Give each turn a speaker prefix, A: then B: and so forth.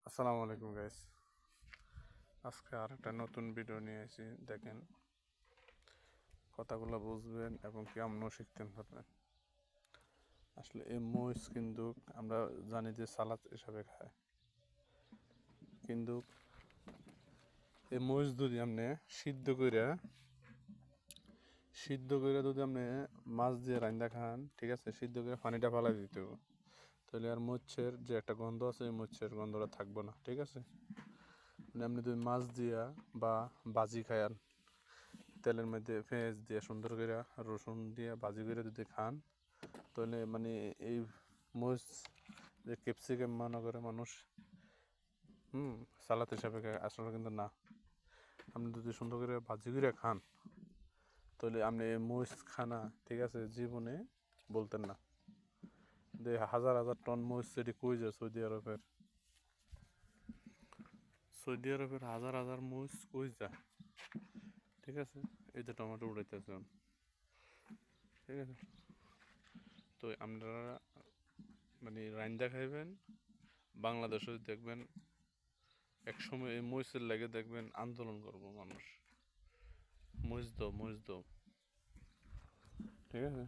A: আসসালামু আলাইকুম গাইস। আজকে আর একটা নতুন ভিডিও নিয়ে এসেছি। দেখেন, কথাগুলো বুঝবেন এবং কেমনও শিখতে পারবেন। আসলে এই মহিষ কিন্তু আমরা জানি যে সালাদ হিসাবে খায়, কিন্তু এই মহিষ যদি আপনি সিদ্ধ করে যদি আপনি মাছ দিয়ে রান্না খান, ঠিক আছে, সিদ্ধ করে পানিটা ফালাই দিতে হবে, তাহলে আর মৎস্যের যে একটা গন্ধ আছে এই মৎস্যের গন্ধটা থাকবে না, ঠিক আছে। মানে আপনি যদি মাছ দিয়া বা বাজি খায়ান, তেলের মধ্যে পেঁয়াজ দিয়ে সুন্দর করে রসুন দিয়ে ভাজি করে যদি খান, তাহলে মানে এই মরিচ যে ক্যাপসিকাম মনে করে মানুষ সালাদ হিসাবে খায়, আসলে কিন্তু না। আপনি যদি সুন্দর করে ভাজি করে খান, তাহলে আপনি এই মরিচ খানা, ঠিক আছে, জীবনে বলতেন না যে হাজার হাজার টন মরিচ সেটি কই যায় সৌদি আরবের হাজার হাজার মরিচ কই যায়, ঠিক আছে। এই যে টমেটো উড়াইতেছে, ঠিক আছে। তো আপনারা মানে রান্দা খাইবেন, বাংলাদেশে দেখবেন একসময় এই মহিষের লাগে দেখবেন আন্দোলন করবো মানুষ, মহিষ দাও, ঠিক আছে।